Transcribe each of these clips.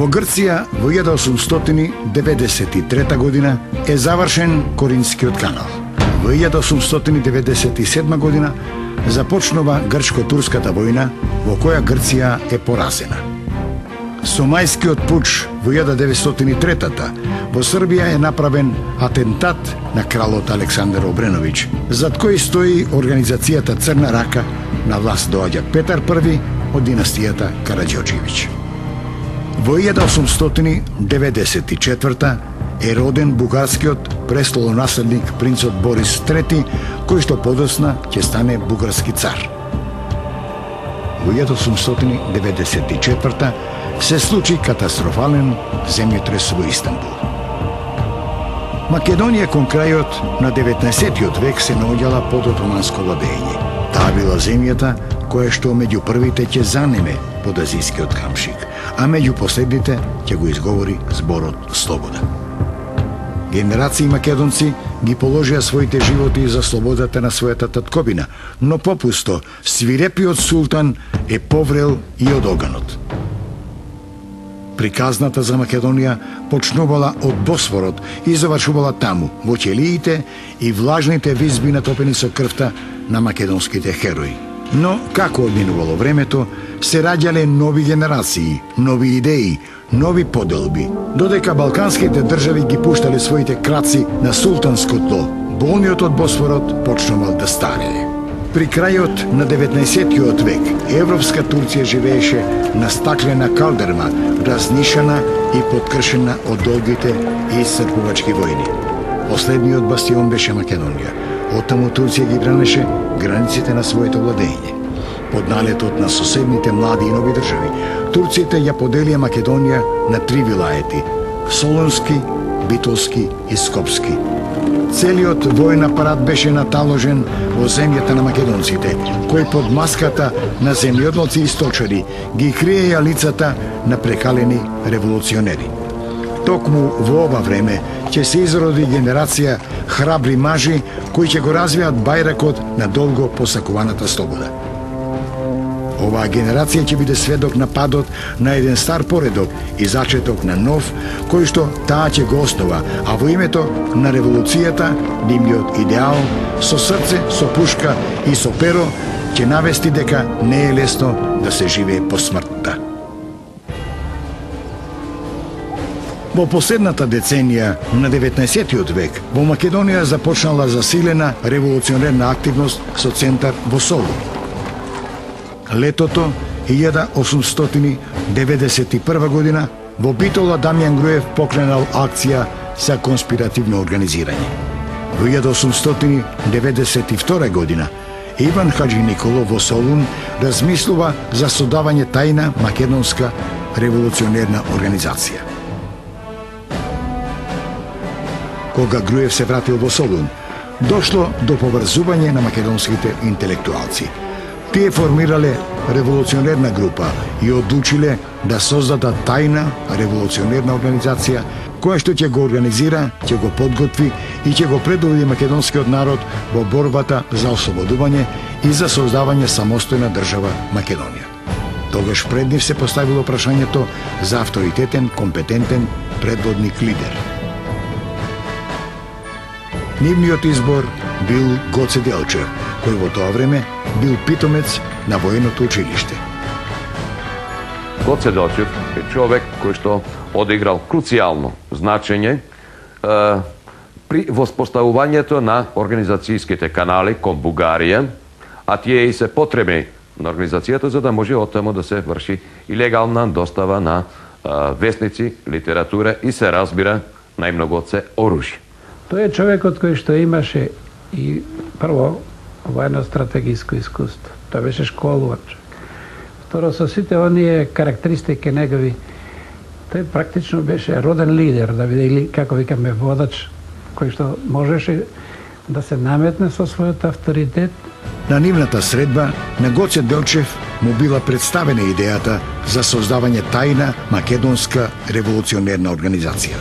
Во Грција во 1893 година е завршен Коринскиот канал. Во 1897 година започнува Грчко-турската војна во која Грција е поразена. Со мајскиот пуч во 1903 во Србија е направен атентат на кралот Александар Обреновиќ, зад кој стои организацијата Црна рака. На власт доаѓа Петар I од династијата Караѓорđević. Во 1894 е роден бугарскиот престолонаследник принцот Борис III, кој што подосна ќе стане бугарски цар. Во 1894 се случи катастрофален земјотрес во Истанбул. Македонија кон крајот на 19. век се наоѓала под отоманско владење. Таа била земјата која што меѓу првите ќе занеме под азискиот камшик, а меѓу последните ќе го изговори зборот слобода. Генерации македонци ги положија своите животи за слободата на својата татковина, но попусто свирепиот султан е поврел и од оганот. Приказната за Македонија почнувала од Босфорот и завршувала таму, во ќелиите и влажните визби натопени со крвта на македонските херои. Но, како одминувало времето, се раѓале нови генерации, нови идеи, нови поделби. Додека балканските држави ги пуштале своите краци на султанско тло, болниот од Босфорот почнувал да старее. При крајот на 19. век, европска Турција живееше на стаклена калдерма, разнишана и подкршена од долгите и исцрпувачки војни. Последниот бастион беше Македонија. Оттаму Турција ги бранеше границите на своето владење. Под налетот на соседните млади и нови држави, турците ја поделија Македонија на 3 вилаети – Солунски, Битолски и Скопски. Целиот воен апарат беше наталожен во земјата на македонците, кои под маската на земјоделци и сточари ги криеја лицата на прекалени револуционери. Токму во ова време ќе се изроди генерација храбри мажи кои ќе го развијат бајракот на долго посакуваната слобода. Оваа генерација ќе биде сведок на падот на еден стар поредок и зачеток на нов, кој што таа ќе го основа, а во името на револуцијата, нивниот идеал, со срце, со пушка и со перо, ќе навести дека не е лесно да се живее по смртта. Во последната деценија на 19. век во Македонија започнала засилена револуционерна активност со центар во Солун. Летото 1891 година во Битола Дамјан Груев покренал акција за конспиративно организирање. Во 1892 година Иван Хаџи Николов во Солун размислува за создавање тајна македонска револуционерна организација. Кога Груев се вратил во Солун, дошло до поврзување на македонските интелектуалци. Тие формирале револуционерна група и одлучиле да создадат тајна револуционерна организација која што ќе го организира, ќе го подготви и ќе го предводи македонскиот народ во борбата за ослободување и за создавање самостојна држава Македонија. Тогаш пред нив се поставило прашањето за авторитетен, компетентен предводник лидер. Нивниот избор бил Гоце Делчев, кој во тоа време бил питомец на военото училиште. Гоце Делчев е човек кој што одиграл круцијално значење при воспоставувањето на организацијските канали кон Бугарија, а тие и се потребни на организацијата за да може оттаму да се врши и легална достава на весници, литература и се разбира најмногоце оружје. Тој е човекот кој што имаше и прво воено-стратегиско искуство. Тој беше школувач. Второ, со сите оние карактеристики негови, тој практично беше роден лидер, да биде или, како викаме, водач, кој што можеше да се наметне со својот авторитет. На нивната средба на Гоце Делчев му била представена идејата за создавање тајна македонска револуционерна организација.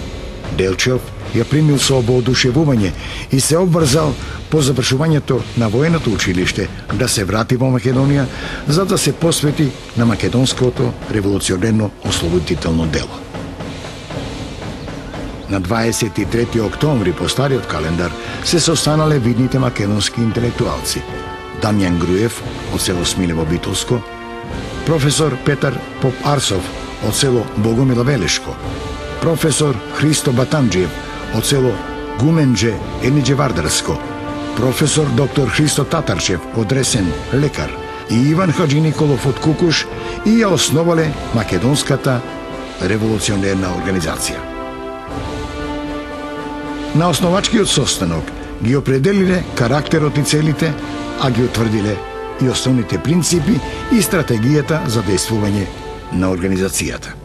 Делчев ја примил со воодушевување и се обврзал по завршувањето на военото училиште да се врати во Македонија за да се посвети на македонското револуционерно ослободително дело. на 23 октомври по стариот календар се состанале видните македонски интелектуалци: Дамјан Груев од село Смилево Битолско, професор Петар Поп-Арсов од село Богомила Велешко, професор Христо Батамџиев од село Гуменџе Ениџе Вардарско, професор доктор Христо Татарчев од Ресен, лекар, и Иван Хаджи Николов од Кукуш, и ја основале Македонската револуционерна организација. На основачкиот состанок ги определиле карактерот и целите, а ги утврдиле и основните принципи и стратегијата за действување на организацијата.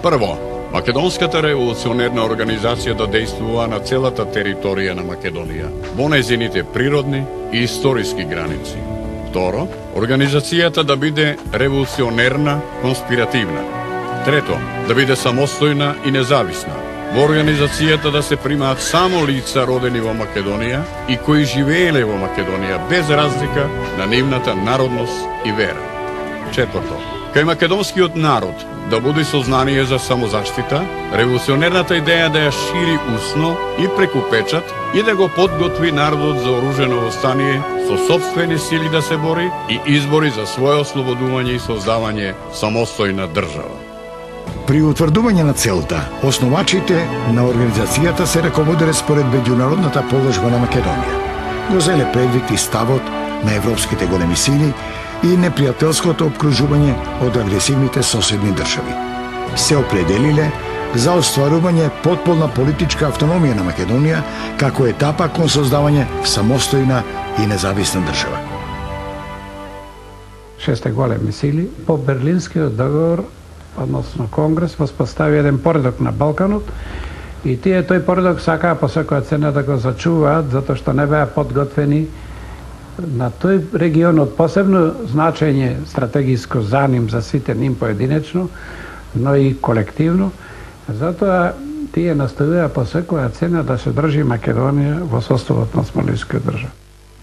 Прво, Македонската револуционерна организација да действува на целата територија на Македонија, во незините природни и историски граници. Второ, организацијата да биде револуционерна, конспиративна. Трето, да биде самостојна и независна. Во организацијата да се примаат само лица родени во Македонија и кои живееле во Македонија без разлика на нивната народност и вера. Четврто, кај македонскиот народ да буди сознание за самозаштита, револуционерната идеја да ја шири усно и преку печат и да го подготви народот за оружено востание со сопствени сили да се бори и избори за свое ослободување и создавање самостојна држава. При утврдување на целта, основачите на организацијата се раководеле според меѓународната положба на Македонија. Го зеле предвид и ставот на европските големи сили и непријателското обкружување од агресивните соседни држави. Се определиле за остварување потполна политичка автономија на Македонија како етапа кон создавање самостојна и независна држава. 6 големи сили по Берлинскиот договор, односно Конгрес, воспостави еден поредок на Балканот и тие тој поредок сакаа по секоја цена да го зачуваат, затоа што не беа подготвени на тој регион од посебно значење стратегиско за ним, за сите ним поединечно, но и колективно. Затоа тие настојуваа по секоја цена да се држи Македонија во составот на Смолинскиот држава.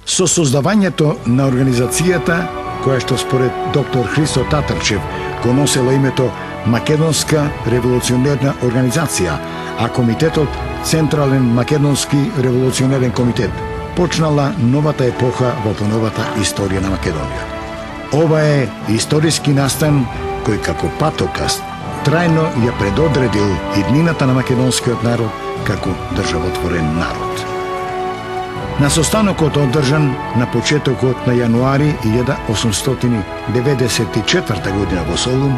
Со создавањето на организацијата, која што според доктор Христо Татарчев го носело името Македонска револуционерна организација, а комитетот Централен македонски револуционерен комитет, почнала новата епоха во поновата историја на Македонија. Ова е историски настан кој како патоказ трајно ја предодредил иднината на македонскиот народ како државотворен народ. На состанокот одржан на почетокот на јануари 1894 година во Солун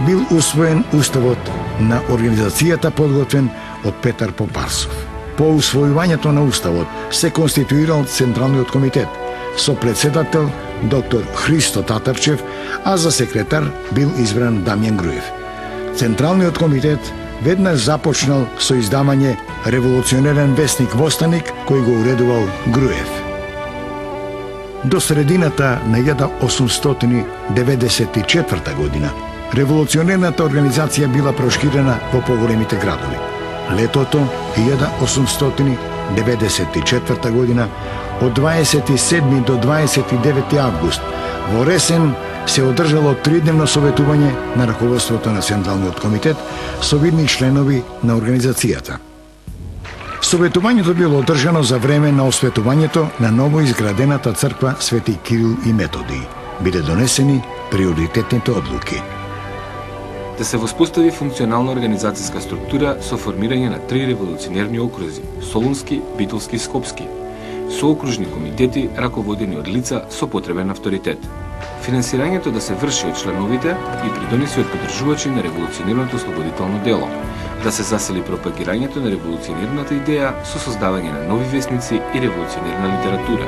бил усвоен уставот на организацијата подготвен од Петар Поп-Арсов. По усвојувањето на уставот се конституирал Централниот комитет со председател доктор Христо Татарчев, а за секретар бил избран Дамјан Груев. Централниот комитет веднаш започнал со издавање револуционерен вестник Востаник кој го уредувал Груев. До средината на 1894 година револуционерната организација била проширена во поголемите градови. Летото 1894 година од 27 до 29 август во Ресен се одржало тридневно советување на раководството на Централниот комитет со видни членови на организацијата. Советувањето било одржано за време на осветувањето на ново изградената црква Свети Кирил и Методий. Биде донесени приоритетните одлуки. Да се воспостави функционална организацијска структура со формирање на 3 револуционерни окрузи – Солунски, Битолски и Скопски, со окружни комитети раководени од лица со потребен авторитет. Финансирањето да се врши од членовите и придонеси од поддржувачи на револуционерното ослободително дело, да се засили пропагирањето на револуционерната идеја со создавање на нови весници и револуционерна литература.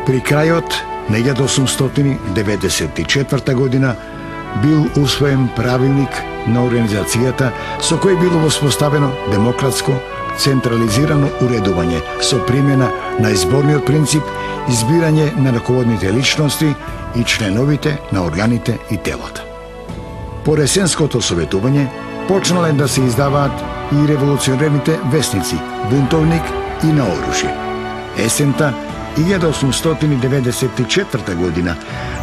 При крајот на 1894 година бил усвоен правилник на организацијата со кој било воспоставено демократско, централизирано уредување со примена на изборниот принцип, избирање на раководните личности и членовите на органите и телата. По ресенското советување почнале да се издаваат и револуционерните вестници Бунтовник и На оружје. Есента 1894 година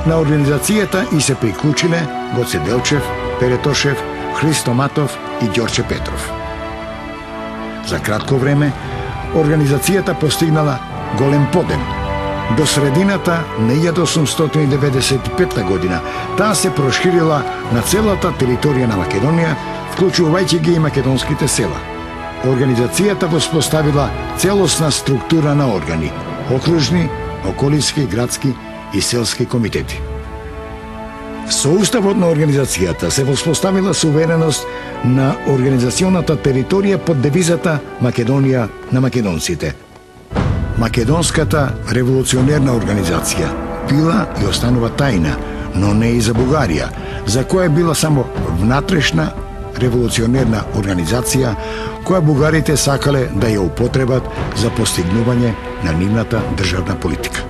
на организацијата и се приклучиле Гоце Делчев, Перетошев, Христо Матов и Ѓорче Петров. За кратко време, организацијата постигнала голем подем. До средината на 1895 година таа се проширила на целата територија на Македонија, вклучувајќи ги и македонските села. Организацијата воспоставила целосна структура на органи, окружни, околински, градски и селски комитети. Со уставот на организацијата се воспоставила сувереност на организационата територија под девизата Македонија на македонците. Македонската револуционерна организација била и останува тајна, но не и за Бугарија, за која била само внатрешна револуционерна организација која бугарите сакале да ја употребат за постигнување на нивната државна политика.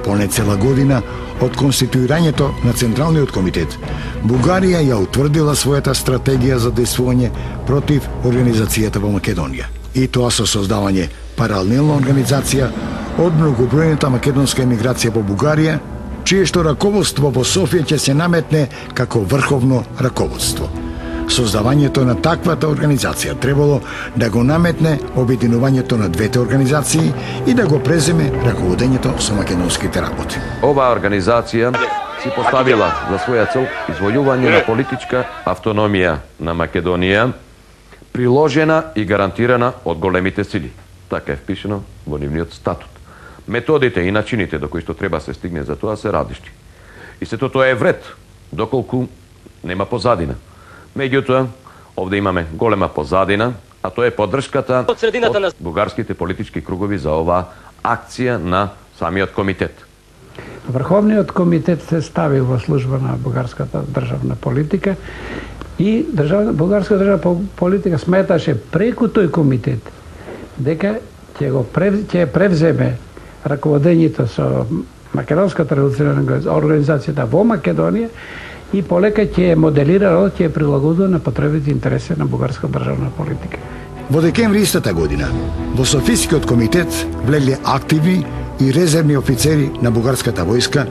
Поне цела година од конституирањето на Централниот комитет, Бугарија ја утврдила својата стратегија за действување против организацијата во Македонија. И тоа со создавање паралелна организација од многобројната македонска емиграција во Бугарија, чиешто раководство во Софија ќе се наметне како врховно раководство. Создавањето на таквата организација требало да го наметне обединувањето на двете организации и да го преземе раководењето со македонските работи. Оваа организација си поставила за своја цел извојување на политичка автономија на Македонија, приложена и гарантирана од големите сили. Така е впишено во нивниот статут. Методите и начините до кои што треба се стигне за тоа се различни. И сето тоа е вред, доколку нема позадина. Меѓутоа, овде имаме голема позадина, а тоа е поддршката од бугарските политички кругови за оваа акција на самиот комитет. Врховниот комитет се стави во служба на бугарската државна политика и бугарската државна политика сметаше преку тој комитет дека ќе превземе раководењето со македонската револуционерна организацијата во Македонија и полека ќе моделирало, ќе прилагодува на потребите и интереси на бугарска државна политика. Во декември истата година, во Софискиот комитет влегле активни и резервни офицери на бугарската војска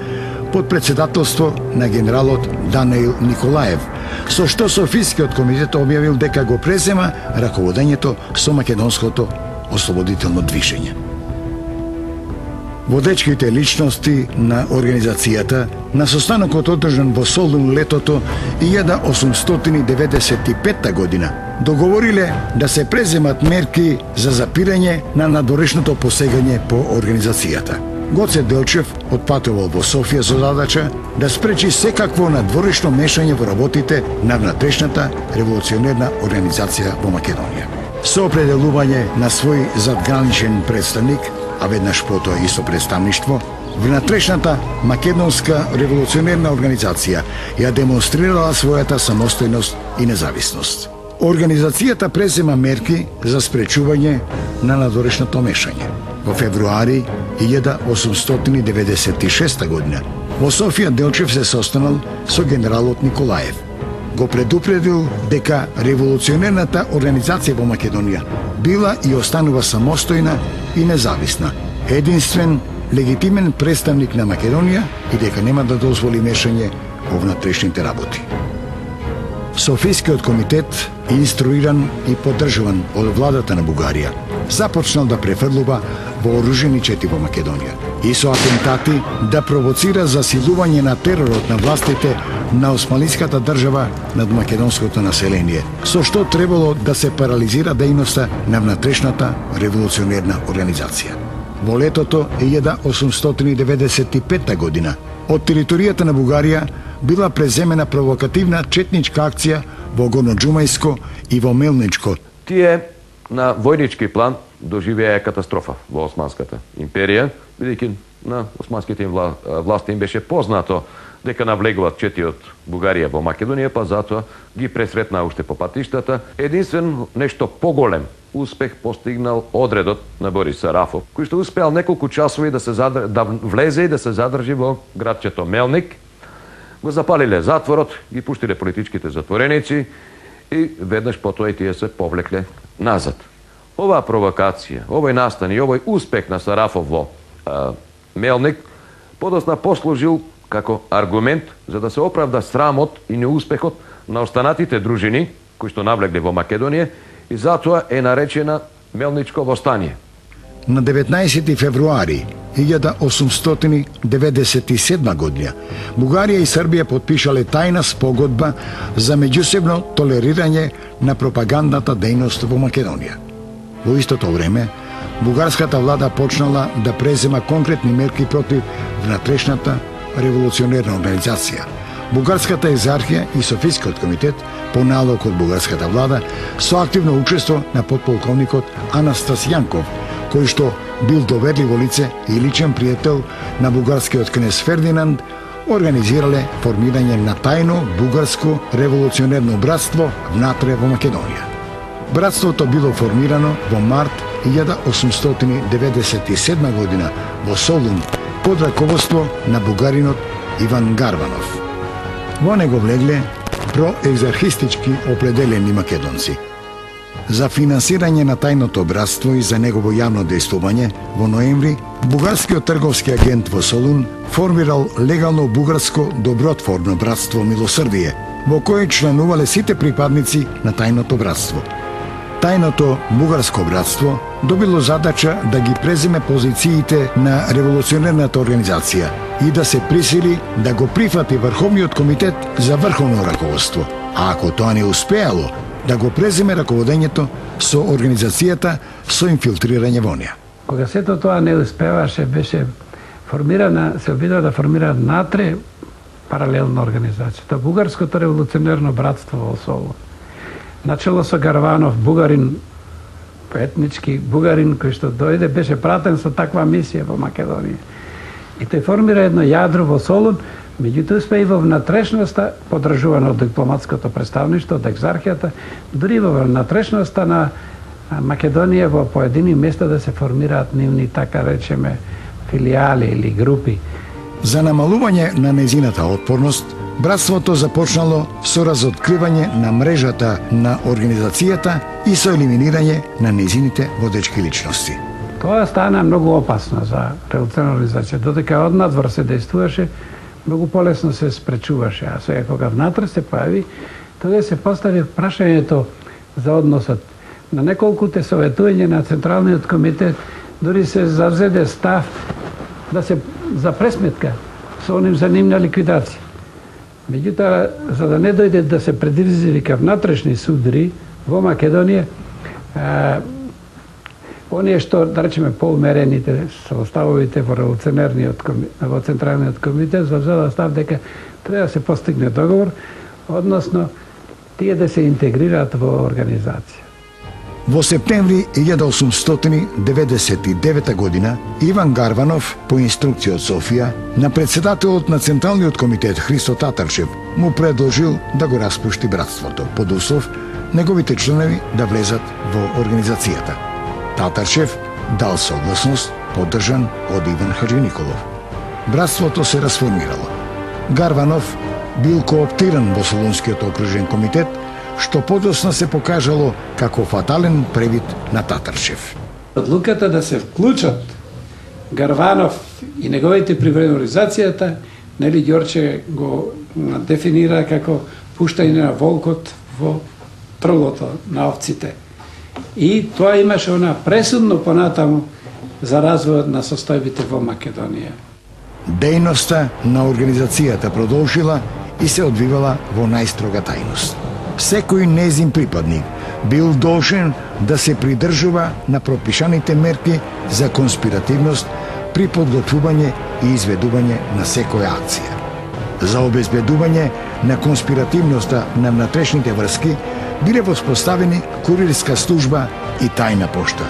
под председателство на генералот Даниил Николаев, со што Софискиот комитет објавил дека го презема раководењето со македонското ослободително движење. Водечките личности на организацијата на состанокот одржан во Солун летото 1895 година договориле да се преземат мерки за запирање на надворешното посегање по организацијата. Гоце Делчев отпатувал во Софија со задача да спречи секакво надворешно мешање во работите на внатрешната револуционерна организација во Македонија. Со определување на свој задграничен представник, а веднаш потоа и со представништво, внатрешната македонска револуционерна организација ја демонстрирала својата самостојност и независност. Организацијата презема мерки за спречување на надворешното мешање. Во февруари 1896 година во Софија Делчев се состанал со генералот Николаев. Го предупредил дека револуционерната организација во Македонија била и останува самостојна и независна, единствен легитимен представник на Македонија и дека нема да дозволи мешање во внатрешните работи. Софискиот комитет, инструиран и поддржуван од владата на Бугарија, започнал да префрлува вооружени чети во Македонија и со атентати да провоцира засилување на теророт на властите на османлиската држава над македонското население, со што требало да се парализира дејноста на внатрешната револуционерна организација. Во летото 1895 година од територијата на Бугарија била преземена провокативна четничка акција во Горноџумајско и во Мелничко. Тие на војнички план доживеа катастрофа во Османската империја, бидејќи на османските власти им беше познато дека навлегуваат чети од Бугарија во Македонија, па затоа ги пресретнаа уште по патиштата. Единствен нешто поголем успех постигнал одредот на Борис Сарафов, кој што успеал неколку часови да влезе и да се задржи во градчето Мелник. Го запалиле затворот, ги пуштиле политичките затвореници и веднаш потоа и тие се повлекле назад. Оваа провокација, овој настан и овој успех на Сарафов во Мелник подосна послужил како аргумент за да се оправда срамот и неуспехот на останатите дружини кои што навлегле во Македонија и затоа е наречена Мелничко востание. На 19 февруари 1897 година Бугарија и Србија подпишале тајна спогодба за меѓусебно толерирање на пропагандната дејност во Македонија. Во истото време, бугарската влада почнала да презема конкретни мерки против внатрешната револуционерна организација. Бугарската екзархија и Софискиот комитет по налог од бугарската влада со активно учество на подполковникот Анастас Јанков, кој што бил доверливо лице и личен пријател на бугарскиот кнез Фердинанд, организирале формирање на тајно бугарско револуционерно братство внатре во Македонија. Братството било формирано во март 1897 година во Солун под раководство на бугаринот Иван Гарванов. Во него влегле проекзархистички определени македонци. За финансирање на тајното братство и за негово јавно дејствување, во ноември, бугарскиот трговски агент во Солун формирал легално бугарско добротворно братство Милосрдие, во кое членувале сите припадници на тајното братство. Тајното бугарско братство добило задача да ги преземе позициите на револуционерната организација и да се присили да го прифати Врховниот комитет за врховно раководство, а ако тоа не успеало, да го преземе раководењето со организацијата со инфилтрирање во неа. Кога сето тоа не успеваше, беше формирана, се обидува да формира натре паралелна организација, Бугарското револуционерно братство во Солун. Начело со Гарванов, бугарин, етнички бугарин, кој што дојде, беше пратен со таква мисија во Македонија. И тој формира едно јадро во Солун, меѓутоа успеа и во внатрешноста, подржувано од дипломатското представништво, од екзархијата, дури во внатрешноста на Македонија во поедини места да се формираат нивни, така речеме, филијали или групи. За намалување на незината отпорност, братството започнало со разоткривање на мрежата на организацијата и со елиминирање на незините водечки личности. Тоа стана многу опасно за револуционерна организација, додека од надвор се дејствуваше, многу полесно се спречуваше, а сега кога внатре се појави, тогаш се постави прашањето за односот. На неколкуте советување на Централниот комитет дури се завзеде став да се за пресметка со оним за нивна ликвидација. Меѓутоа, за да не дојде да се предизвика внатрешни судри во Македонија, оние што, да речеме, поумерените составовите во револуционерниот во Централниот комитет завзела став дека треба да се постигне договор, односно тие да се интегрираат во организација. Во септември 1899 година Иван Гарванов, по инструкција од Софија, на председателот на Централниот комитет Христо Татарчев му предложил да го распушти братството, под услов неговите членови да влезат во организацијата. Татарчев дал согласност, поддржан од Иван Хаджиниколов. Братството се расформирало. Гарванов бил кооптиран во Солунскиот окружен комитет, што подоцна се покажало како фатален превид на Татарчев. Одлуката да се вклучат Гарванов и неговите привреди организацијата, нели Ѓорче го дефинира како пуштање на волкот во трлото на овците. И тоа имаше она пресудно понатаму за развојот на состојбите во Македонија. Дејноста на организацијата продолжила и се одвивала во најстрога тајност. Секој незин припадник бил должен да се придржува на пропишаните мерки за конспиративност при подготвување и изведување на секоја акција. За обезбедување на конспиративноста на внатрешните врски биле воспоставени курирска служба и тајна пошта.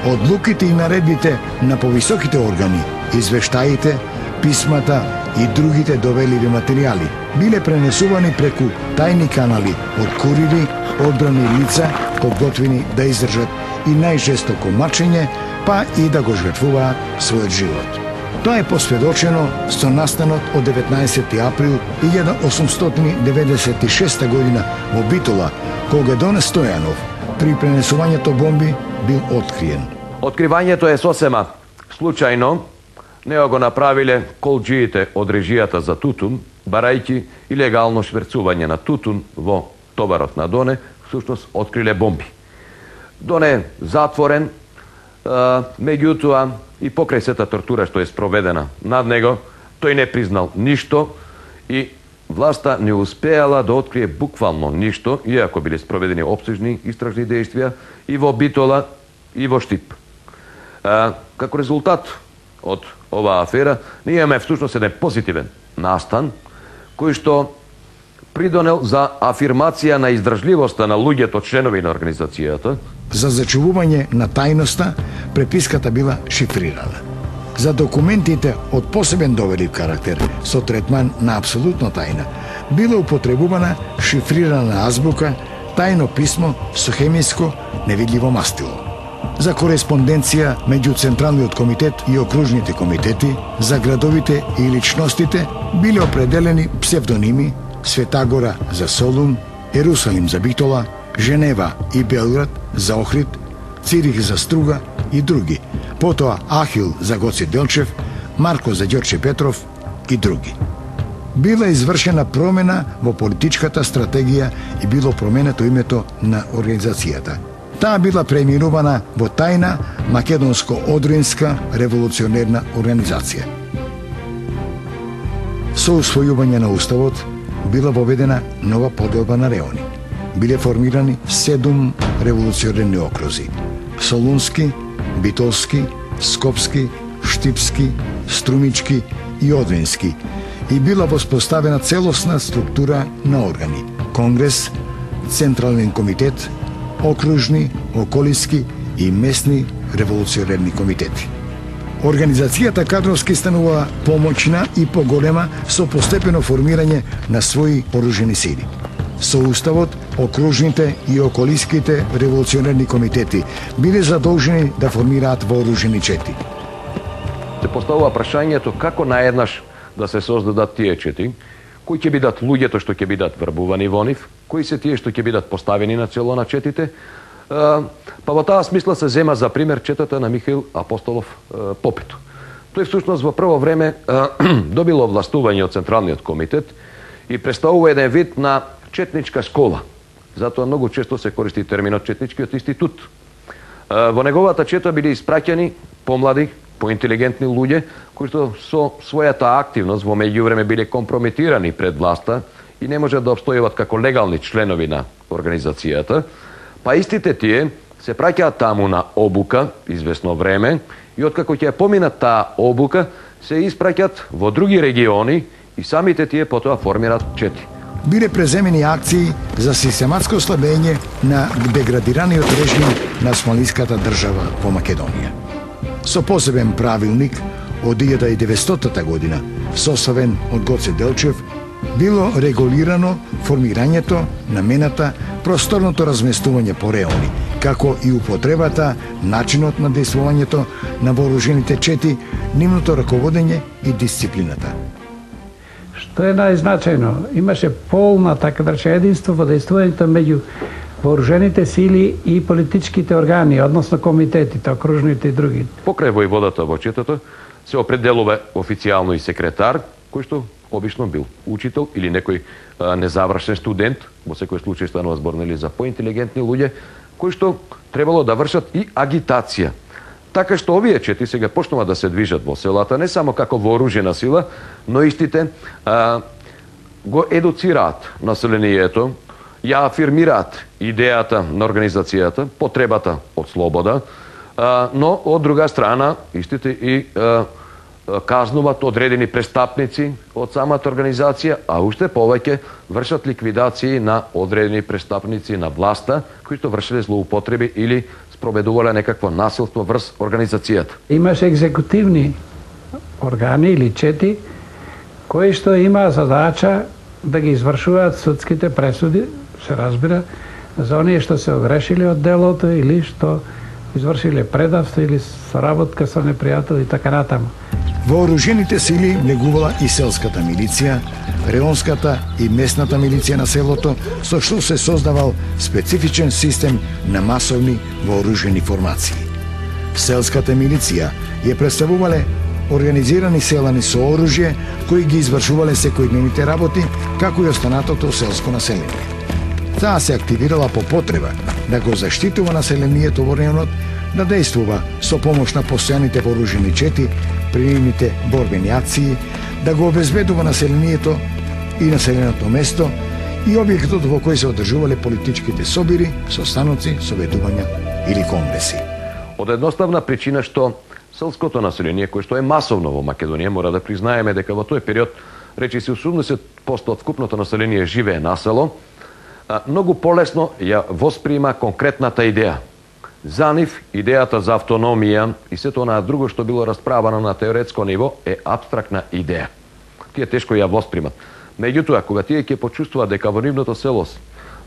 Одлуките и наредбите на повисоките органи, извештаите, писмата и другите довеливи материјали биле пренесувани преку тајни канали од курири, одбрани лица, подготвени да издржат и најжестоко мачење, па и да го жртвуваат својот живот. Тоа е посведочено со настанот од 19. април 1896 година во Битола, кога Доне Стојанов при пренесувањето бомби бил откриен. Откривањето е сосема случајно. Нео го направиле колџиите од режијата за тутун, барајќи илегално шверцување на тутун во товарот на Доне, всушност откриле бомби. доне затворен, меѓутоа и покрај сета тортура што е спроведена над него, тој не признал ништо и власта не успеала да открие буквално ништо, иако биле спроведени опсежни истражни действија и во Битола и во Штип. Како резултат од оваа афера, ние имаме всушност еден позитивен настан, кој што придонел за афирмација на издржливоста на луѓето членови на организацијата. За зачувување на тајноста, преписката била шифрирана. За документите од посебен доверлив карактер со третман на апсолутно тајна, била употребувана шифрирана азбука, тајно писмо со хемиско невидливо мастило. За кореспонденција меѓу Централниот комитет и окружните комитети, за градовите и личностите биле определени псевдоними: Светагора за Солун, Ерусалим за Битола, Женева и Белград за Охрид, Цирих за Струга и други. Потоа Ахил за Гоце Делчев, Марко за Ѓорче Петров и други. Била извршена промена во политичката стратегија и било променето името на организацијата. Таа била преименувана во тајна Македонско-Одринска револуционерна организација. Со усвојување на уставот била воведена нова поделба на реони. Биле формирани 7 револуционерни окрузи: Солунски, Битолски, Скопски, Штипски, Струмички и Одрински, и била воспоставена целосна структура на органи: Конгрес, Централен комитет, окружни, околиски и местни револуционерни комитети. Организацијата кадровски станува помоćна и поголема со постепено формирање на своји оружени сили. Со уставот, окружните и околиските револуционерни комитети биле задолжени да формираат вооружени чети. Се поставува прашањето како наеднаш да се создадат тие чети, кои ќе бидат луѓето што ќе бидат врбувани во нив, кои се тие што ќе бидат поставени на чело на четите. Па во таа смисла се зема за пример четата на Михаил Апостолов Попето. Тој всушност во прво време добило властување од Централниот комитет и представува еден вид на четничка школа. Затоа многу често се користи терминот четничкиот институт. Во неговата чета биле испраќани помлади, поинтелигентни луѓе кои што со својата активност во меѓувреме биле компрометирани пред власта и не можат да обстојуват како легални членови на организацијата. Па истите тие се праќаат таму на обука известно време и откако ќе поминат таа обука се испраќаат во други региони и самите тие потоа формираат чети. Биле преземени акции за систематско слабење на деградираниот режим на османлиската држава во Македонија. Со посебен правилник од 1900 година, составен од Гоце Делчев, било регулирано формирањето, намената, просторното разместување по реони, како и употребата, начинот на действувањето на вооружените чети, нивното раководење и дисциплината. Што е најзначајно, имаше полна, така да рече, единство во действувањето меѓу вооружените сили и политичките органи, односно комитетите, окружните и други. Покрај војводата во четата се определува официјално и секретар, кој што обично бил учител или некој незавршен студент, во секој случај станува збор за поинтелигентни луѓе, кои што требало да вршат и агитација. Така што овие чети сега почнува да се движат во селата, не само како вооружена сила, но истите го едуцираат населението, ја афирмираат идејата на организацијата, потребата од слобода, но од друга страна истите и казнуват одредени престапници од самата организација, а уште повеќе вршат ликвидации на одредени престапници на власта, кои што вршеле злоупотреби или спроведувале некакво насилство врз организацијата. Имаше екзекутивни органи или чети кои што имаа задача да ги извршуваат судските пресуди, се разбира, за оние што се огрешиле од делото или што извршиле предавство или соработка со непријател и така натаму. Вооружените сили влегувала и селската милиција, реонската и местната милиција на селото, со што се создавал специфичен систем на масовни вооружени формации. Селската милиција ја представувале организирани селани со оружје кои ги извршувале секојдневните работи, како и останатото селско население. Таа се активирала по потреба да го заштитува населението во районот, да действува со помош на постојаните вооружени чети при нивните борбени акции, да го обезбедува населението и населеното место и објектот во кој се одржувале политичките собири, состаноци, советувања или конгреси. Од едноставна причина што селското население, кое што е масовно во Македонија, мора да признаеме дека во тој период, речиси 80% од вкупното население живее на село, многу полесно ја восприма конкретната идеја. За нив, идејата за автономија и сето онаа друго што било расправано на теоретско ниво е абстрактна идеја. Тие тешко ја воспримат. Меѓутоа, кога тие ќе почувствуваат дека во нивното село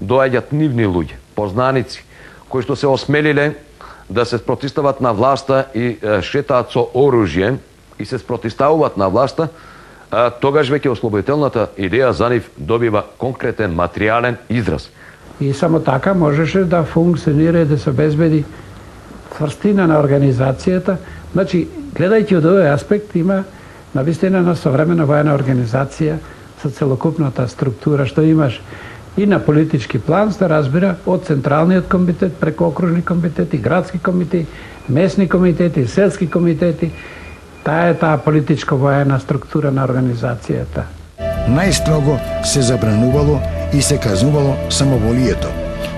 доаѓаат нивни луѓе, познаници, кои што се осмелиле да се спротистават на власта и шетаат со оружје и се спротиставуваат на власта, тогаш веќе ослободителната идеја за нив добива конкретен материјален израз. И само така можеше да функционира и да се обезбеди цврстина на организацијата. Значи, гледајќи од овој аспект, има навистина на современа воена организација со целокупната структура што имаш и на политички план, се разбира, од Централниот комитет, преку окружни комитети, градски комитети, местни комитети, селски комитети. Таа е таа политичко-воена структура на организацијата. Најстрого се забранувало и се казнувало самоволието,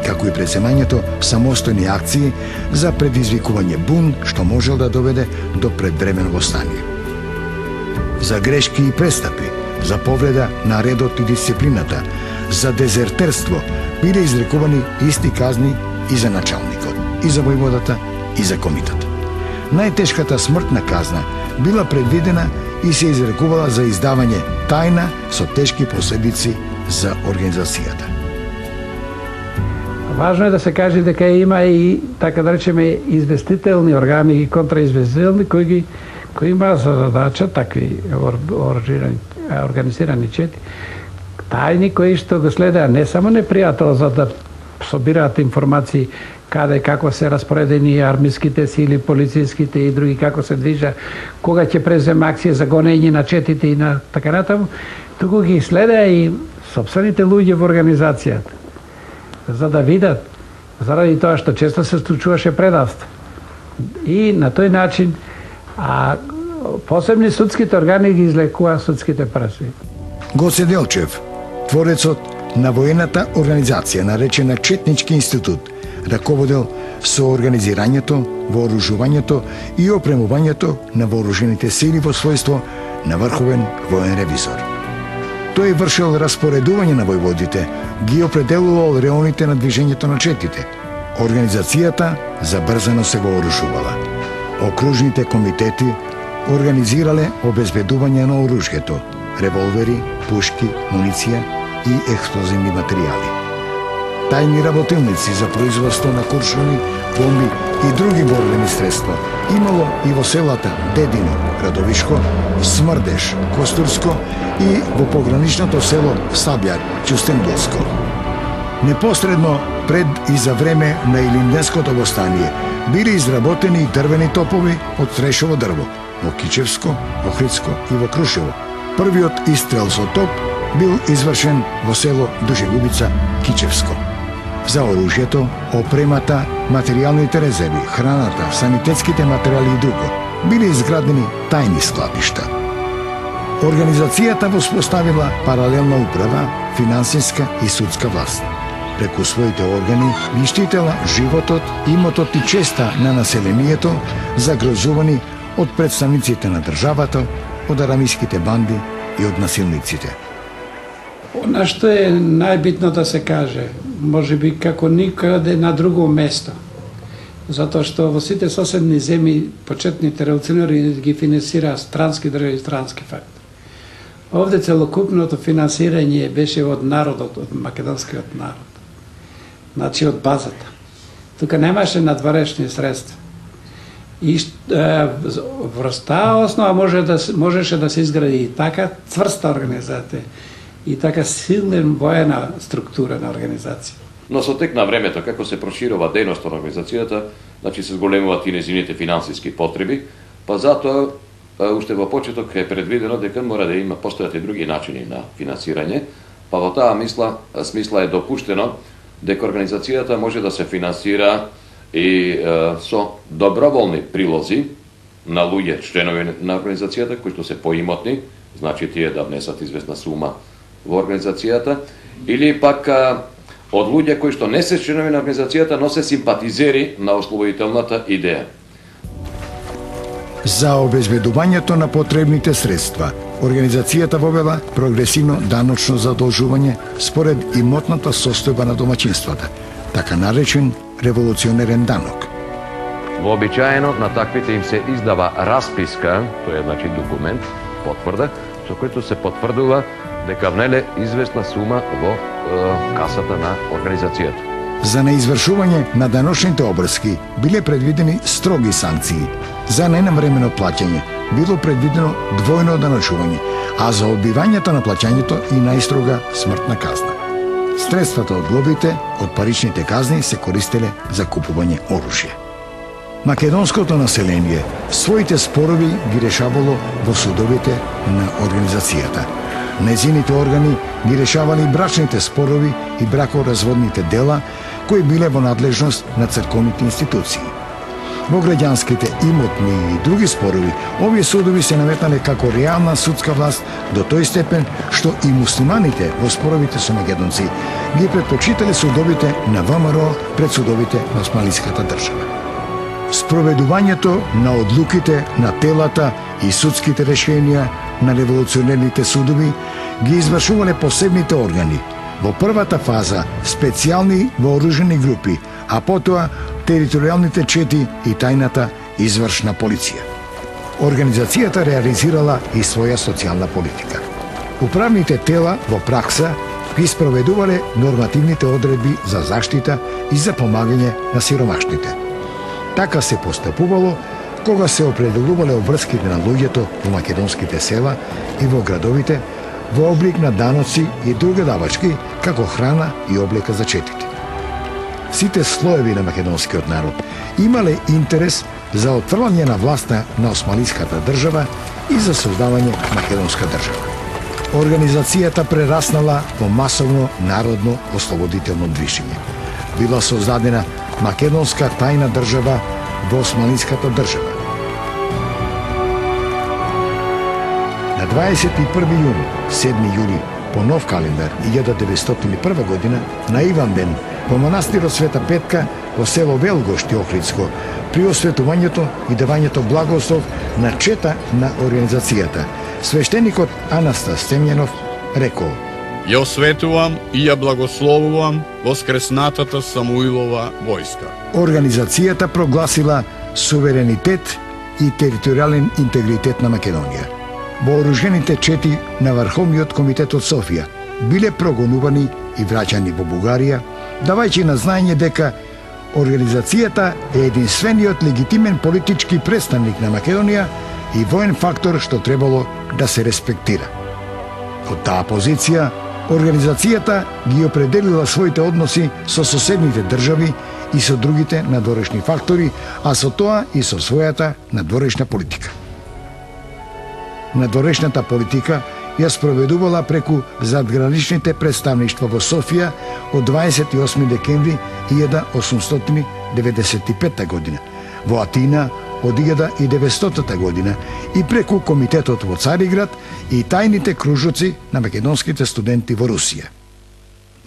како и преземањето самостојни акции за предизвикување бун што можел да доведе до предвремено востание. За грешки и престапи, за повреда на редот и дисциплината, за дезертерство биле изрекувани исти казни и за началникот, и за војводата, и за комитет. Најтешката смртна казна била предвидена и се изрекувала за издавање тајна со тешки последици за организацијата. Важно е да се каже дека има и, така да речеме, известителни органи и контраизвестителни кои има за задача такви организирани чети, тајни кои што го следеа не само непријател за да собираат информации каде како се распоредени армиските сили, полициските и други, како се движа, кога ќе презема акција за гонење на четите и на така натаму, туку ги следеа и сопствените луѓе во организацијата, за да видат, заради тоа што често се случуваше предавство. И на тој начин посебни судските органи ги излекуваа судските пресуди. Гоце Делчев, творецот на воената организација наречена Четнички институт, раководел со организирањето, вооружувањето и опремувањето на вооружените сили во својство на врховен воен ревизор. Тој вршил распоредување на војводите, ги определувал реоните на движењето на четите. Организацијата забрзано се вооружувала. Окружните комитети организирале обезбедување на оружјето, револвери, пушки, муниција и експлозивни материјали. Тајни работилници за производство на куршуми, бомби и други борбени средства имало и во селата Дедино, Радовишко, Смрдеш, Костурско и во пограничното село Сабјар, Ќустендилско. Непосредно пред и за време на Илинденското востание биле изработени и дрвени топови од трешово дрво во Кичевско, Охридско и во Крушево. Првиот истрел со топ бил извршен во село Душегубица, Кичевско. За оружјето, опремата, материјалните резерви, храната, санитетските материјали и друго биле изградени тајни складишта. Организацијата воспоставила паралелна управа, финансиска и судска власт. Преку своите органи ги штитела животот, имотот и честа на населението, загрозувани од представниците на државата, од арамиските банди и од насилниците. Она што е најбитно да се каже, може би како никаде на друго место, затоа што во сите соседни земји почетните револуционери ги финансираа странски држави и странски фактори. Овде целокупното финансирање беше од народот, од македонскиот народ. Значи од базата. Тука немаше надворешни средства. И врз таа основа можеше да се изгради и така цврста организација и така силен воена структура на организација. Но со тек на времето, како се проширува дејност на организацијата, значи се зголемуваат и незините финансиски потреби, па затоа уште во почеток е предвидено дека мора да има постојат и други начини на финансирање, па во таа смисла е допуштено дека организацијата може да се финансира и со доброволни прилози на луѓе, членови на организацијата, кои што се поимотни, значи тие да внесат известна сума во организацијата, или пак од луѓе кои што не се членови на организацијата, но се симпатизери на ослободителната идеја. За обезбедувањето на потребните средства, организацијата вовела прогресивно даночно задолжување според имотната состојба на домаќинствата, така наречен револуционерен данок. Вообичаено на таквите им се издава расписка, тоа е значи документ, потврда, со којто се потврдува дека внеле известна сума во касата на организацијата. За неизвршување на даночните обрски биле предвидени строги санкции. За ненавремено плаќање било предвидено двојно даночување, а за одбивањето на плаќањето и најстрога смртна казна. Средствата од глобите од паричните казни се користеле за купување оружје. Македонското население своите спорови ги решавало во судовите на организацијата. Незините органи ги решавали брачните спорови и бракоразводните дела кои биле во надлежност на црковните институции. Во граѓанските, имотни и други спорови, овие судови се наметнале како реална судска власт до тој степен што и муслиманите во споровите со македонци ги предпочитале судовите на ВМРО пред судовите на османлиската држава. Спроведувањето на одлуките на телата и судските решенија на револуционерните судови ги извршувале посебните органи. Во првата фаза специјални вооружени групи, а потоа територијалните чети и тајната извршна полиција. Организацијата реализирала и своја социјална политика. Управните тела во пракса ги спроведувале нормативните одредби за заштита и за помагање на сиромашните. Така се постапувало кога се определувале обврските на луѓето во македонските села и во градовите во облик на даноци и други давачки, како храна и облека за четите. Сите слоеви на македонскиот народ имале интерес за отфрлање на власта на османлиската држава и за создавање македонска држава. Организацијата прераснала во масовно народно ослободително движење. Била создадена македонска тајна држава во османлиската држава. На 21 јуни, 7 јули, по нов календар, 1901 година, на Иванден, во манастирот Света Петка, во село Велгошти, Охридско, при осветувањето и давањето благослов на чета на организацијата, свештеникот Анастас Стемјанов рекол: Ја осветувам и ја благословувам воскреснатата Самуилова војска. Организацијата прогласила суверенитет и територијален интегритет на Македонија. Вооружените чети на Врховниот комитет од Софија биле прогонувани и враќани во Бугарија, давајќи на знаење дека организацијата е единствениот легитимен политички представник на Македонија и воен фактор што требало да се респектира. Од таа позиција, организацијата ги определила своите односи со соседните држави и со другите надворешни фактори, а со тоа и со својата надворешна политика. Надворешната политика ја спроведувала преку задграничните представништва во Софија од 28 декември 1895 година, во Атина од 1900 година и преку комитетот во Цариград и тајните кружоци на македонските студенти во Русија.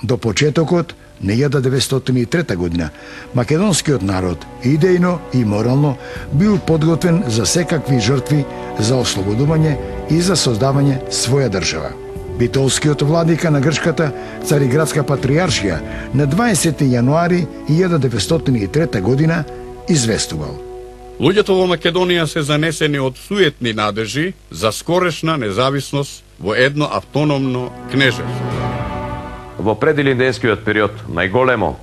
До почетокот на 1903 година македонскиот народ идејно и морално бил подготвен за секакви жртви за ослободување и за создавање своја држава. Битолскиот владика на грчката Цариградска патријаршија на 20 јануари 1903 година известувал: Луѓето во Македонија се занесени од суетни надежи за скорешна независност во едно автономно кнежевство. Во предилинденскиот период најголемо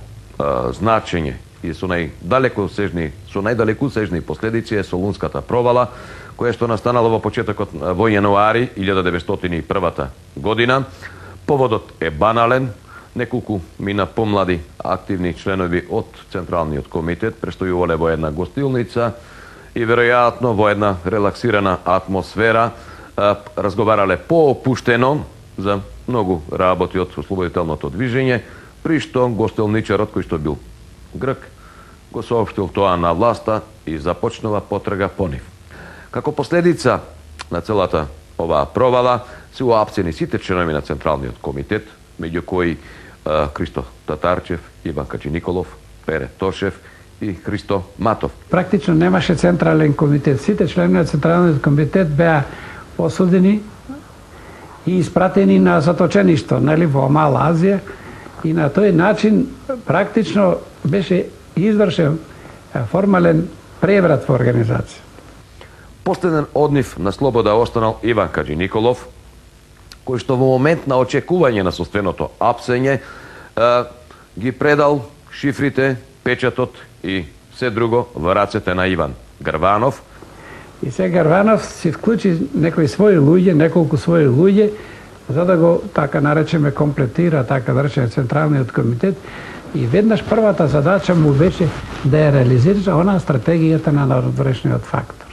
значење и со најдалекусежни последици е Солунската провала, која што настанала во почетокот во јануари 1901 година. Поводот е банален. Неколку мина помлади активни членови од Централниот комитет престојувале во една гостилница и веројатно во една релаксирана атмосфера разговарале поопуштено за многу работи од ослободителното движење, при што гостелничарот кој што бил грк го соопштил тоа на власта и започнува потрага по нив. Како последица на целата оваа провала се уапсени сите членови на Централниот комитет, меѓу кои Христо Татарчев, Иван Каджиниколов, Пере Тошев и Христо Матов. Практично немаше Централен комитет. Сите членови на Централниот комитет беа осудени и испратени на заточеништо, нели, во Мала Азија, и на тој начин практично беше извршен формален преврат во организација. Последен од нив на слобода останал Иван Каджиниколов, кој што во момент на очекување на состојното апсење ги предал шифрите, печатот и се друго во рацете на Иван Гарванов. И сега Гарванов си вклучи некои своји луѓе, неколку своји луѓе, за да го, така наречеме, комплетира, така да речеме, Централниот комитет. И веднаш првата задача му беше да ја реализира онаа стратегијата на надворешниот фактор.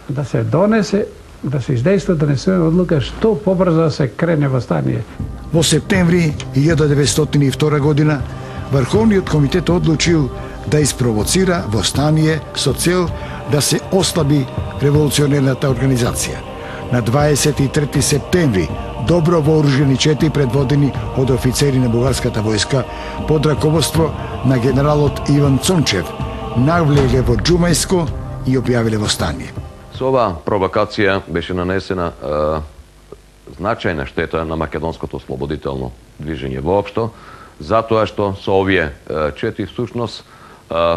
Да се донесе, да се издейства донесена одлука што побрзо се крене во стание. Во септември 1902 година Врховниот комитет одлучил да испровоцира востание со цел да се ослаби револуционерната организација. На 23 септември добро вооружени чети предводени од офицери на бугарската војска под раководство на генералот Иван Цончев навлегле во Џумајско и објавиле востание. Со оваа провокација беше нанесена значајна штета на македонското ослободително движење воопшто, затоа што со овие чети всушност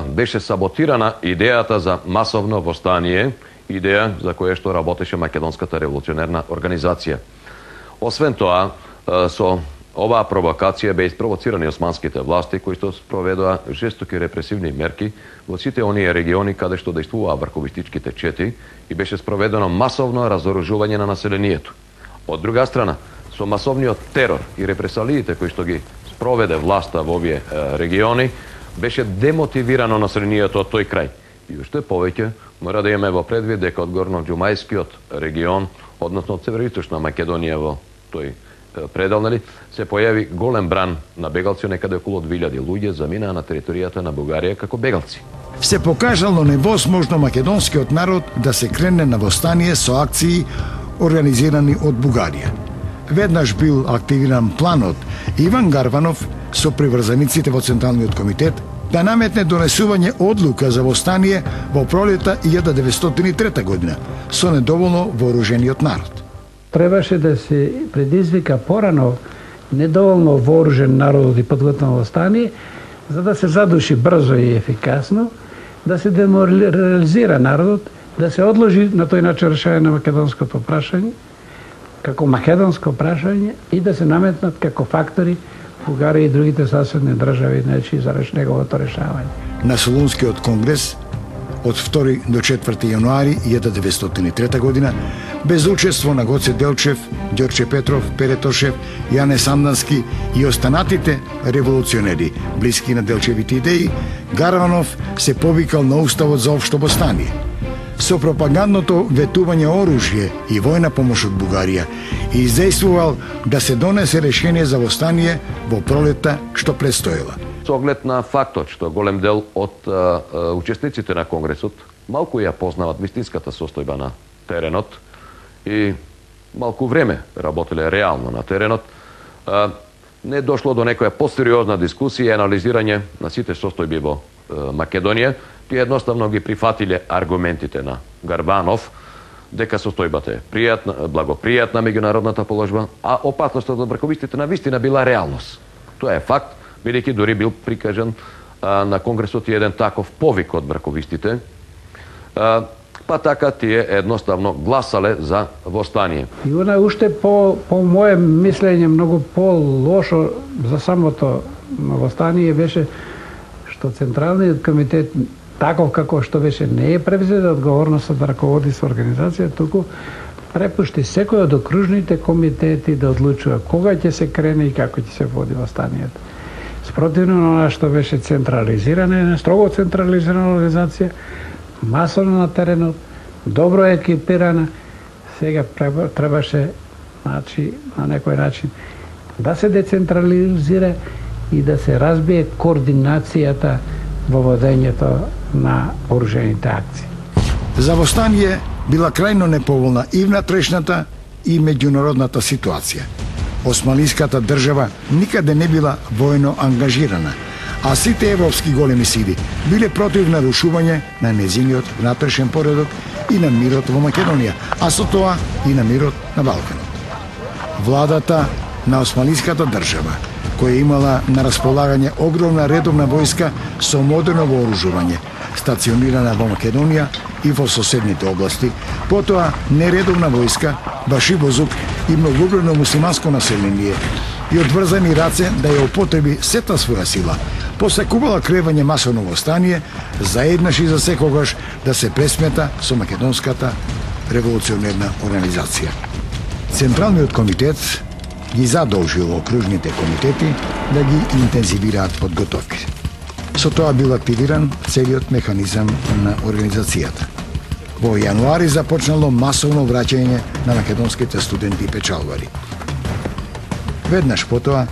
беше саботирана идејата за масовно востание, идеја за која што работеше македонската револуционерна организација. Освен тоа, со оваа провокација беа испровоцирани османските власти кои што спроведоа жестоки репресивни мерки во сите оние региони каде што действуваа врховистичките чети и беше спроведено масовно разоружување на населението. Од друга страна, со масовниот терор и репресалиите кои што ги спроведе власта во овие региони, беше демотивирано населението од тој крај. И уште повеќе мора да имаме во предвид дека од горно-џумајскиот регион, односно од североисточна Македонија во тој предел, нели, се појави голем бран на бегалци, некаде околу 2000 луѓе заминаа на територијата на Бугарија како бегалци. Се покажало невозможно македонскиот народ да се крене на востание со акции организирани од Бугарија. Веднаш бил активиран планот Иван Гарванов со приврзаниците во Централниот комитет да наметне донесување одлука за востание во пролета 1903 година со недоволно вооружениот народ. Требаше да се предизвика порано недоволно вооружен народот и подготвено востание, за да се задуши брзо и ефикасно, да се деморализира народот, да се одложи на тој начин решање на македонското прашање, како македонско прашање, и да се наметнат како фактори Бугарија и другите соседни држави, значи, за неговото решавање. На Солунскиот конгрес од 2 до 4 јануари 1903 година, без учество на Гоце Делчев, Ѓорче Петров, Пере Тошев, Јане Сандански и останатите револуционери, блиски на Делчевите идеи, Гарванов се повикал на Уставот за општо востание. Со пропагандното ветување оружје и војна помош од Бугарија и издействувал да се донесе решение за востание во пролета што предстоела. Со оглед на фактот што голем дел од учесниците на Конгресот малку ја познават вистинската состојба на теренот и малку време работеле реално на теренот, не дошло до некоја посериозна дискусија и анализирање на сите состојби во Македонија. Тие едноставно ги прифатиле аргументите на Гарванов дека состојбата е пријатна, благопријатна меѓународната положба, а опасноста од брковистите на вистина била реалност. Тоа е факт, бидејќи дури бил прикажан на Конгресот еден таков повик од брковистите, па така тие едноставно гласале за востание. И она уште по моје мислење многу по-лошо за самото востание беше што Централниот комитет таков како што беше не е превзеде одговорноста да раководи со организација, туку препушти секој од окружните комитети да одлучува кога ќе се крене и како ќе се води востанието. Спротивно на она што беше централизирана, строго централизирана организација, масовно на теренот, добро екипирана, сега требаше, значи, на некој начин да се децентрализира и да се разбие координацијата во водењето на оружените акции. За востание била крајно неповолна и внатрешната и меѓународната ситуација. Османлиската држава никаде не била војно ангажирана, а сите европски големи сили биле против нарушување на незиниот внатрешен поредок и на мирот во Македонија, а со тоа и на мирот на Балканот. Владата на Османлиската држава, која имала на располагање огромна редовна војска со модерно вооружување, стационирана во Македонија и во соседните области, потоа нередовна војска, башибозук и многобројно муслиманско население и одврзани раце да ја употреби сета своја сила, посекувала кревање масовно востание, заеднаш и за секогаш да се пресмета со Македонската револуционерна организација. Централниот комитет ги задолжил окружните комитети да ги интензивираат подготовки. Со тоа бил активиран целиот механизам на организацијата. Во јануари започнало масовно враќање на македонските студенти и печалвари. Веднаш потоа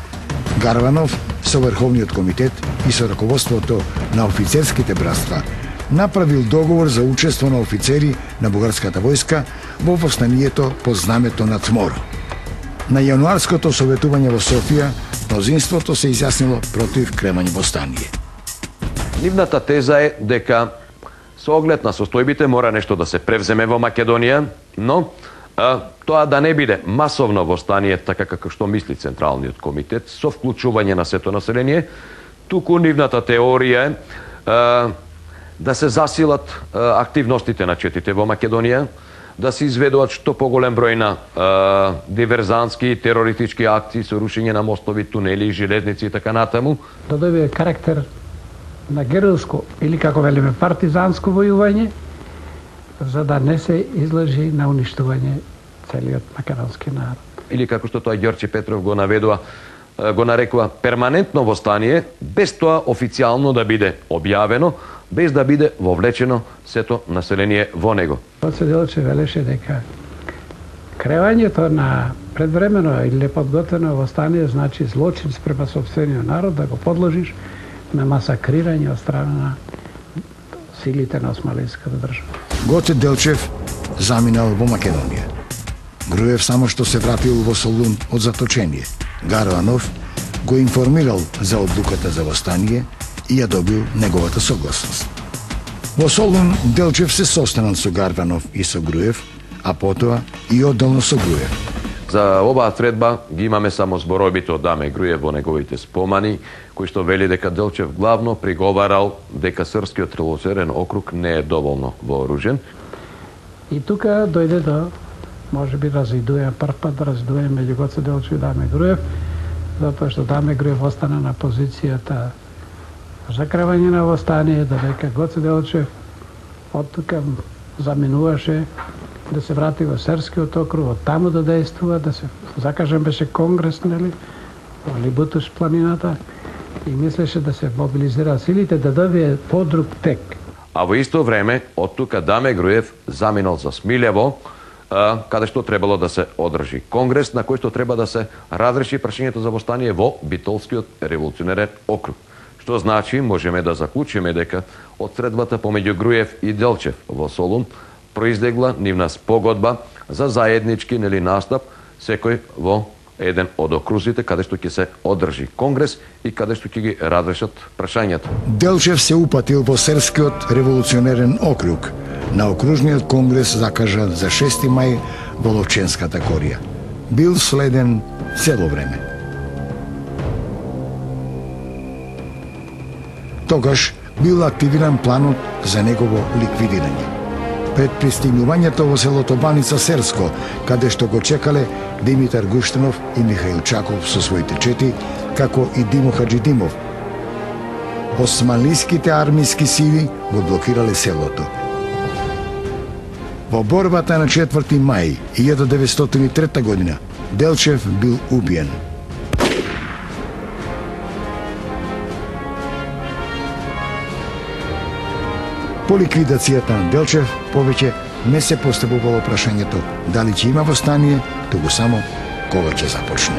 Гарванов со Врховниот комитет и со раководството на офицерските братства направил договор за учество на офицери на бугарската војска во востанието под знамето на Цмор. На јануарското советување во Софија, мнозинството се изјаснило против кремање востание. Нивната теза е дека со оглед на состојбите мора нешто да се превземе во Македонија, но тоа да не биде масовно востание, така како што мисли Централниот комитет, со вклучување на сето население, туку нивната теорија е да се засилат активностите на четите во Македонија, да се изведуваат што поголем број на диверзантски и терористички акции со рушење на мостови, тунели, железници и така натаму. Да добие карактер на герилско или, како велиме, партизанско војување, за да не се излажи на уништување целиот македонски народ. Или како што тоа Ѓорче Петров го наведува, го нарекува перманентно востание, без тоа официјално да биде објавено, без да биде вовлечено сето население во него. Гоце Делчев велеше дека кревањето на предвремено или неподготвено востание значи злочин спрема сопствениот народ, да го подложиш на масакрирање од страна на силите на Османлиската држава. Гоце Делчев заминал во Македонија. Груев само што се вратил во Солун од заточение. Гарванов го информирал за одлуката за востание и ја добил неговата согласност. Во Солун Делчев се состанал со Гарванов и со Груев, а потоа и одделно со Груев. За оваа средба ги имаме само зборобите од Даме Груев во неговите спомани, кој што вели дека Делчев главно приговарал дека Српскиот револуционерен округ не е доволно вооружен. И тука дојде до, може би, развидување, прв пат развидување меѓу Гоце Делчев и Даме Груев, затоа што Даме Груев остана на позицијата за кревање на востание, додека Гоце Делчев од тука заминуваше да се врати во Серскиот округ, од таму да действува, да се закажем беше конгрес, нели, во Либутуш планината, и мислеше да се мобилизира силите да добие подруг тек. А во исто време, од тука Даме Груев заминал за Смилево, каде што требало да се одржи конгрес, на кој што треба да се разреши прашањето за востание во Битолскиот револуционерен округ. Што значи, можеме да заклучиме дека од средбата помеѓу Груев и Делчев во Солун произлегла нивна спогодба за заеднички настап, секој во еден од окрузите каде што ќе се одржи конгрес и каде што ќе ги разрешат прашањата. Делчев се упатил во Серскиот револуционерен округ на окружниот конгрес закажан за 6 мај во Ловченската корија. Бил следен цело време. Тогаш бил активиран планот за негово ликвидирање. Пред пристигнувањето во селото Баница Серско, каде што го чекале Димитар Гуштанов и Михаил Чаков со своите чети, како и Димо Хаджидимов, османлиските армиски сили го блокирале селото. Во борбата на 4 мај 1903 година Делчев бил убиен. По ликвидацијата на Делчев повеќе не се поставувало прашањето дали ќе има востание, туку само кога ќе започне.